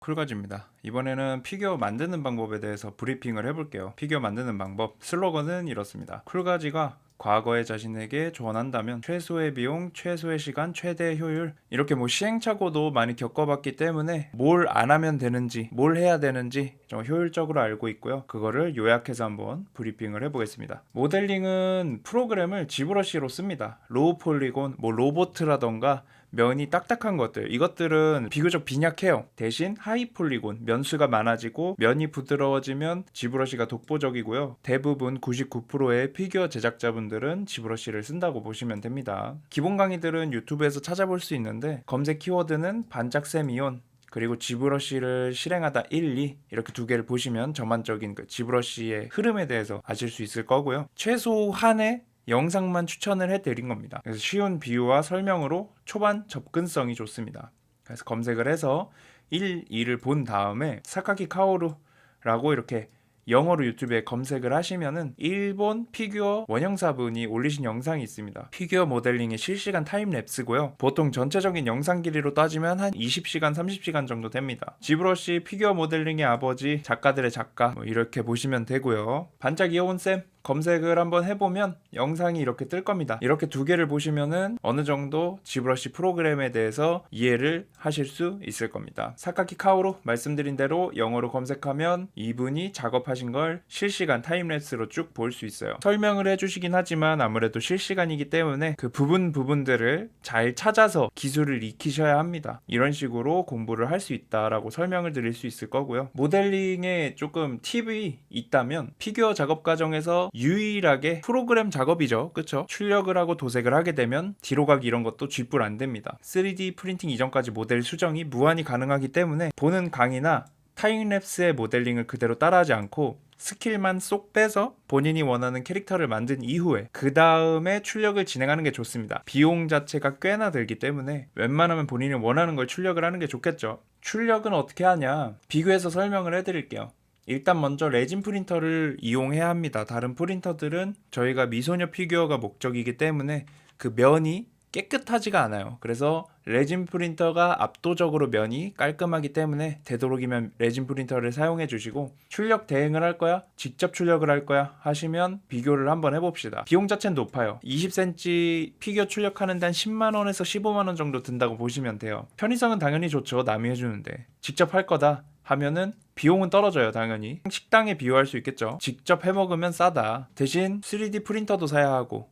쿨가지입니다. 이번에는 피규어 만드는 방법에 대해서 브리핑을 해볼게요. 피규어 만드는 방법, 슬로건은 이렇습니다. 쿨가지가 과거의 자신에게 조언한다면 최소의 비용, 최소의 시간, 최대의 효율, 이렇게 시행착오도 많이 겪어봤기 때문에 뭘 안 하면 되는지, 뭘 해야 되는지 좀 효율적으로 알고 있고요. 그거를 요약해서 한번 브리핑을 해보겠습니다. 모델링은 프로그램을 지브러시로 씁니다. 로우 폴리곤, 로보트라던가 면이 딱딱한 것들, 이것들은 비교적 빈약해요. 대신 하이 폴리곤, 면수가 많아지고 면이 부드러워지면 지브러시가 독보적이고요. 대부분 99%의 피규어 제작자분들은 지브러시를 쓴다고 보시면 됩니다. 기본 강의들은 유튜브에서 찾아볼 수 있는데 검색 키워드는 반짝샘 이온, 그리고 지브러시를 실행하다 1, 2 이렇게 두 개를 보시면 전반적인 그 지브러시의 흐름에 대해서 아실 수 있을 거고요. 최소한의 영상만 추천을 해드린 겁니다. 그래서 쉬운 비유와 설명으로 초반 접근성이 좋습니다. 그래서 검색을 해서 1, 2를 본 다음에 사카키 카오루라고 이렇게 영어로 유튜브에 검색을 하시면은 일본 피규어 원형사분이 올리신 영상이 있습니다. 피규어 모델링의 실시간 타임랩스고요. 보통 전체적인 영상 길이로 따지면 한 20시간, 30시간 정도 됩니다. 지브러시 피규어 모델링의 아버지, 작가들의 작가 이렇게 보시면 되고요. 반짝 이호은쌤 검색을 한번 해보면 영상이 이렇게 뜰 겁니다. 이렇게 두 개를 보시면은 어느 정도 지브러시 프로그램에 대해서 이해를 하실 수 있을 겁니다. 사카키 카오루 말씀드린 대로 영어로 검색하면 이분이 작업하신 걸 실시간 타임랩스로 쭉 볼 수 있어요. 설명을 해주시긴 하지만 아무래도 실시간이기 때문에 그 부분들을 잘 찾아서 기술을 익히셔야 합니다. 이런 식으로 공부를 할 수 있다라고 설명을 드릴 수 있을 거고요. 모델링에 조금 팁이 있다면 피규어 작업 과정에서 유일하게 프로그램 작업이죠. 그쵸? 출력을 하고 도색을 하게 되면 뒤로 가기 이런 것도 쥐뿔 안 됩니다. 3D 프린팅 이전까지 모델 수정이 무한히 가능하기 때문에 보는 강의나 타임랩스의 모델링을 그대로 따라하지 않고 스킬만 쏙 빼서 본인이 원하는 캐릭터를 만든 이후에 그 다음에 출력을 진행하는 게 좋습니다. 비용 자체가 꽤나 들기 때문에 웬만하면 본인이 원하는 걸 출력을 하는 게 좋겠죠. 출력은 어떻게 하냐? 비교해서 설명을 해드릴게요. 일단 먼저 레진 프린터를 이용해야 합니다. 다른 프린터들은 저희가 미소녀 피규어가 목적이기 때문에 그 면이 깨끗하지가 않아요. 그래서 레진 프린터가 압도적으로 면이 깔끔하기 때문에 되도록이면 레진 프린터를 사용해 주시고, 출력 대행을 할 거야? 직접 출력을 할 거야? 하시면 비교를 한번 해봅시다. 비용 자체는 높아요. 20cm 피규어 출력하는데 한 10만원에서 15만원 정도 든다고 보시면 돼요. 편의성은 당연히 좋죠. 남이 해주는데. 직접 할 거다 하면은 비용은 떨어져요. 당연히 식당에 비유할 수 있겠죠. 직접 해먹으면 싸다. 대신 3D 프린터도 사야 하고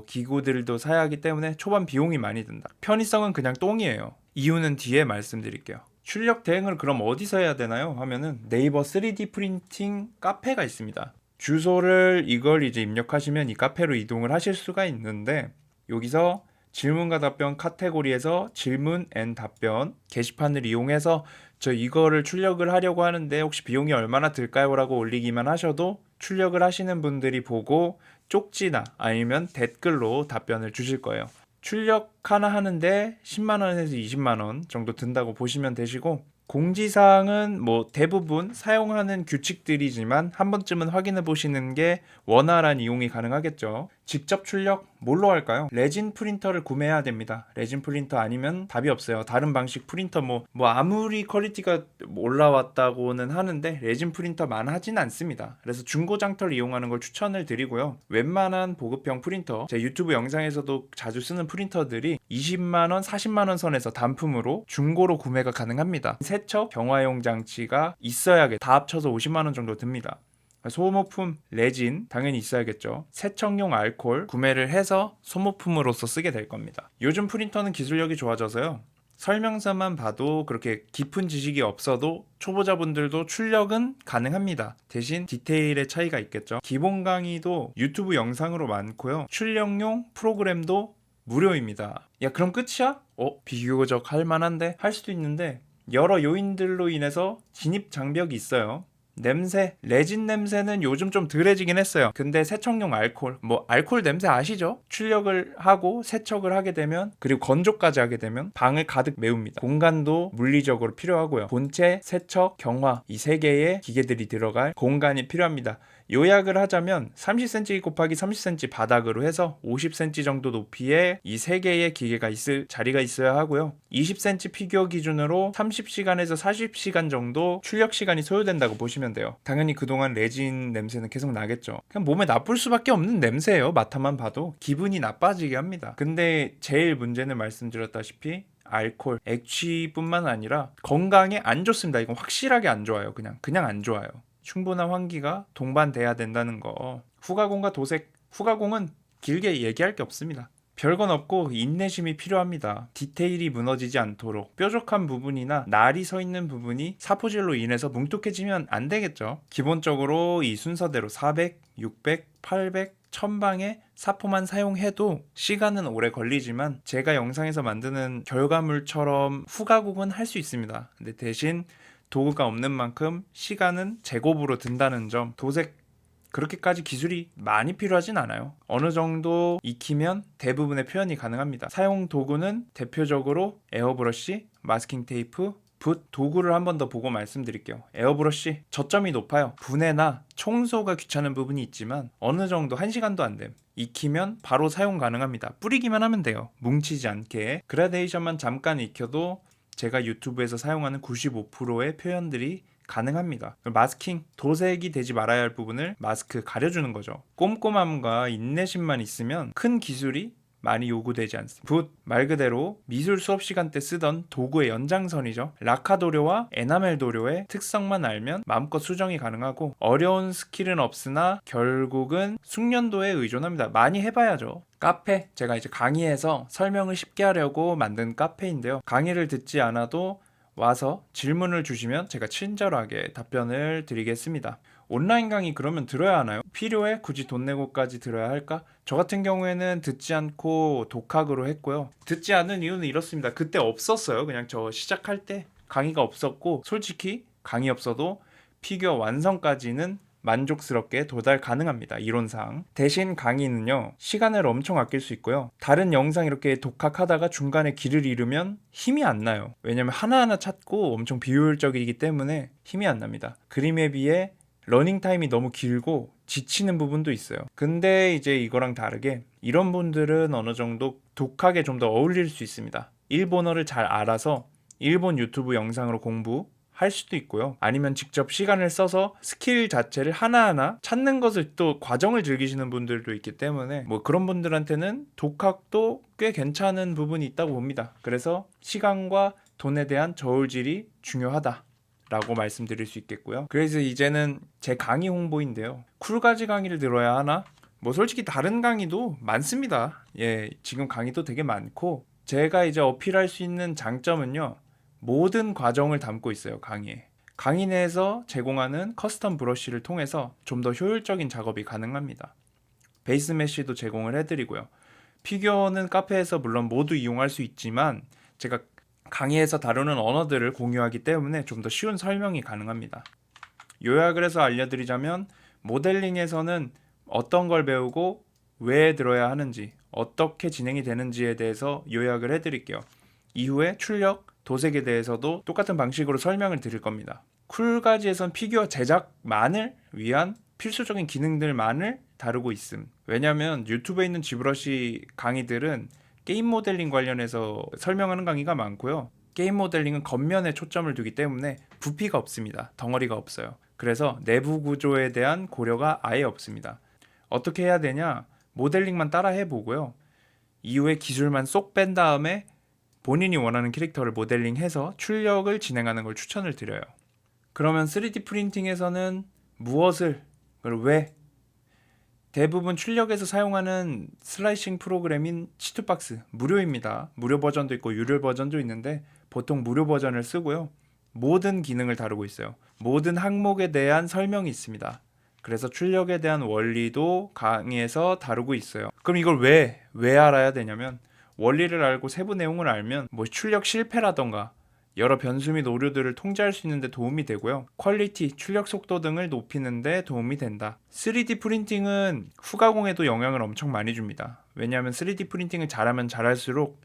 기구들도 사야 하기 때문에 초반 비용이 많이 든다. 편의성은 그냥 똥이에요. 이유는 뒤에 말씀드릴게요. 출력 대행을 그럼 어디서 해야 되나요? 하면은 네이버 3D 프린팅 카페가 있습니다. 주소를 이걸 이제 입력하시면 이 카페로 이동을 하실 수가 있는데, 여기서 질문과 답변 카테고리에서 질문 앤 답변 게시판을 이용해서 저 이거를 출력을 하려고 하는데 혹시 비용이 얼마나 들까요? 라고 올리기만 하셔도 출력을 하시는 분들이 보고 쪽지나 아니면 댓글로 답변을 주실 거예요. 출력 하나 하는데 10만원에서 20만원 정도 든다고 보시면 되시고, 공지사항은 대부분 사용하는 규칙들이지만 한 번쯤은 확인해 보시는 게 원활한 이용이 가능하겠죠. 직접 출력 뭘로 할까요? 레진 프린터를 구매해야 됩니다. 레진 프린터 아니면 답이 없어요. 다른 방식 프린터 아무리 퀄리티가 올라왔다고는 하는데 레진 프린터만 하진 않습니다. 그래서 중고 장터를 이용하는 걸 추천을 드리고요. 웬만한 보급형 프린터, 제 유튜브 영상에서도 자주 쓰는 프린터들이 20만원, 40만원 선에서 단품으로 중고로 구매가 가능합니다. 세척, 경화용 장치가 있어야겠다. 다 합쳐서 50만원 정도 듭니다. 소모품 레진 당연히 있어야겠죠. 세척용 알코올 구매를 해서 소모품으로서 쓰게 될 겁니다. 요즘 프린터는 기술력이 좋아져서요, 설명서만 봐도 그렇게 깊은 지식이 없어도 초보자분들도 출력은 가능합니다. 대신 디테일의 차이가 있겠죠. 기본 강의도 유튜브 영상으로 많고요. 출력용 프로그램도 무료입니다. 야, 그럼 끝이야? 비교적 할만한데? 할 수도 있는데 여러 요인들로 인해서 진입 장벽이 있어요. 냄새, 레진 냄새는 요즘 좀 덜해지긴 했어요. 근데 세척용 알코올, 알코올 냄새 아시죠? 출력을 하고 세척을 하게 되면, 그리고 건조까지 하게 되면 방을 가득 메웁니다. 공간도 물리적으로 필요하고요. 본체, 세척, 경화 이 세 개의 기계들이 들어갈 공간이 필요합니다. 요약을 하자면 30cm 곱하기 30cm 바닥으로 해서 50cm 정도 높이에 이 3개의 기계가 있을 자리가 있어야 하고요. 20cm 피규어 기준으로 30시간에서 40시간 정도 출력 시간이 소요된다고 보시면 돼요. 당연히 그동안 레진 냄새는 계속 나겠죠. 그냥 몸에 나쁠 수밖에 없는 냄새예요. 맡아만 봐도 기분이 나빠지게 합니다. 근데 제일 문제는 말씀드렸다시피 알코올, 액취뿐만 아니라 건강에 안 좋습니다. 이건 확실하게 안 좋아요. 그냥 안 좋아요. 충분한 환기가 동반돼야 된다는 거. 후가공과 도색, 후가공은 길게 얘기할 게 없습니다. 별건 없고 인내심이 필요합니다. 디테일이 무너지지 않도록 뾰족한 부분이나 날이 서 있는 부분이 사포질로 인해서 뭉툭해지면 안 되겠죠. 기본적으로 이 순서대로 400, 600, 800, 1000방의 사포만 사용해도 시간은 오래 걸리지만 제가 영상에서 만드는 결과물처럼 후가공은 할 수 있습니다. 근데 대신 도구가 없는 만큼 시간은 제곱으로 든다는 점. 도색 그렇게까지 기술이 많이 필요하진 않아요. 어느 정도 익히면 대부분의 표현이 가능합니다. 사용 도구는 대표적으로 에어브러쉬, 마스킹 테이프, 붓, 도구를 한 번 더 보고 말씀드릴게요. 에어브러쉬 저점이 높아요. 분해나 청소가 귀찮은 부분이 있지만 어느 정도 1시간도 안 됨. 익히면 바로 사용 가능합니다. 뿌리기만 하면 돼요. 뭉치지 않게. 그라데이션만 잠깐 익혀도 제가 유튜브에서 사용하는 95%의 표현들이 가능합니다. 마스킹, 도색이 되지 말아야 할 부분을 마스크 가려주는 거죠. 꼼꼼함과 인내심만 있으면 큰 기술이 많이 요구되지 않습니다. 붓, 말 그대로 미술 수업 시간 때 쓰던 도구의 연장선이죠. 라카 도료와 에나멜 도료의 특성만 알면 마음껏 수정이 가능하고 어려운 스킬은 없으나 결국은 숙련도에 의존합니다. 많이 해봐야죠. 카페, 제가 이제 강의에서 설명을 쉽게 하려고 만든 카페인데요. 강의를 듣지 않아도 와서 질문을 주시면 제가 친절하게 답변을 드리겠습니다. 온라인 강의 그러면 들어야 하나요? 필요해? 굳이 돈 내고까지 들어야 할까? 저 같은 경우에는 듣지 않고 독학으로 했고요. 듣지 않은 이유는 이렇습니다. 그때 없었어요. 그냥 저 시작할 때 강의가 없었고 솔직히 강의 없어도 피규어 완성까지는 만족스럽게 도달 가능합니다. 이론상. 대신 강의는요. 시간을 엄청 아낄 수 있고요. 다른 영상 이렇게 독학하다가 중간에 길을 잃으면 힘이 안 나요. 왜냐면 하나하나 찾고 엄청 비효율적이기 때문에 힘이 안 납니다. 그림에 비해 러닝타임이 너무 길고 지치는 부분도 있어요. 근데 이제 이거랑 다르게 이런 분들은 어느 정도 독학에 좀 더 어울릴 수 있습니다. 일본어를 잘 알아서 일본 유튜브 영상으로 공부할 수도 있고요. 아니면 직접 시간을 써서 스킬 자체를 하나하나 찾는 것을 또 과정을 즐기시는 분들도 있기 때문에 뭐 그런 분들한테는 독학도 꽤 괜찮은 부분이 있다고 봅니다. 그래서 시간과 돈에 대한 저울질이 중요하다 라고 말씀드릴 수 있겠고요. 그래서 이제는 제 강의 홍보인데요. 쿨가지 강의를 들어야 하나? 뭐 솔직히 다른 강의도 많습니다. 예, 지금 강의도 되게 많고 제가 이제 어필할 수 있는 장점은요. 모든 과정을 담고 있어요. 강의에. 강의 내에서 제공하는 커스텀 브러쉬를 통해서 좀 더 효율적인 작업이 가능합니다. 베이스 메쉬도 제공을 해드리고요. 피규어는 카페에서 물론 모두 이용할 수 있지만 제가 강의에서 다루는 언어들을 공유하기 때문에 좀 더 쉬운 설명이 가능합니다. 요약을 해서 알려드리자면 모델링에서는 어떤 걸 배우고 왜 들어야 하는지 어떻게 진행이 되는지에 대해서 요약을 해드릴게요. 이후에 출력, 도색에 대해서도 똑같은 방식으로 설명을 드릴 겁니다. 쿨가지에선 피규어 제작만을 위한 필수적인 기능들만을 다루고 있음. 왜냐하면 유튜브에 있는 지브러시 강의들은 게임 모델링 관련해서 설명하는 강의가 많고요. 게임 모델링은 겉면에 초점을 두기 때문에 부피가 없습니다. 덩어리가 없어요. 그래서 내부 구조에 대한 고려가 아예 없습니다. 어떻게 해야 되냐? 모델링만 따라 해보고요. 이후에 기술만 쏙 뺀 다음에 본인이 원하는 캐릭터를 모델링해서 출력을 진행하는 걸 추천을 드려요. 그러면 3D 프린팅에서는 무엇을, 그리고 왜? 대부분 출력에서 사용하는 슬라이싱 프로그램인 치투박스 무료입니다. 무료 버전도 있고 유료 버전도 있는데 보통 무료 버전을 쓰고요. 모든 기능을 다루고 있어요. 모든 항목에 대한 설명이 있습니다. 그래서 출력에 대한 원리도 강의에서 다루고 있어요. 그럼 이걸 왜 알아야 되냐면 원리를 알고 세부 내용을 알면 뭐 출력 실패라던가 여러 변수 및 오류들을 통제할 수 있는 데 도움이 되고요. 퀄리티, 출력 속도 등을 높이는 데 도움이 된다. 3D 프린팅은 후가공에도 영향을 엄청 많이 줍니다. 왜냐하면 3D 프린팅을 잘하면 잘할수록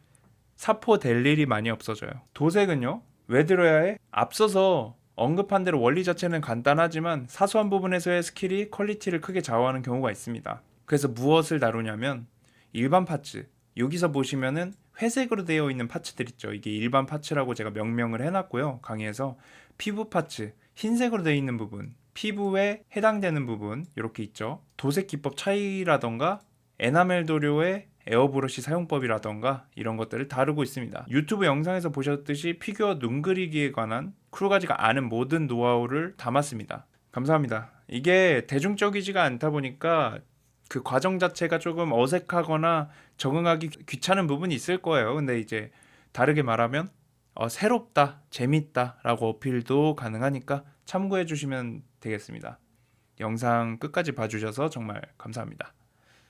사포 될 일이 많이 없어져요. 도색은요? 왜 들어야 해? 앞서서 언급한 대로 원리 자체는 간단하지만 사소한 부분에서의 스킬이 퀄리티를 크게 좌우하는 경우가 있습니다. 그래서 무엇을 다루냐면 일반 파츠, 여기서 보시면은 회색으로 되어 있는 파츠들 있죠. 이게 일반 파츠라고 제가 명명을 해놨고요. 강의에서 피부 파츠, 흰색으로 되어 있는 부분, 피부에 해당되는 부분 이렇게 있죠. 도색 기법 차이라던가 에나멜 도료의 에어브러쉬 사용법이라던가 이런 것들을 다루고 있습니다. 유튜브 영상에서 보셨듯이 피규어 눈 그리기에 관한 크루가지가 아는 모든 노하우를 담았습니다. 감사합니다. 이게 대중적이지가 않다 보니까 그 과정 자체가 조금 어색하거나 적응하기 귀찮은 부분이 있을 거예요. 근데 이제 다르게 말하면 새롭다, 재밌다 라고 어필도 가능하니까 참고해 주시면 되겠습니다. 영상 끝까지 봐주셔서 정말 감사합니다.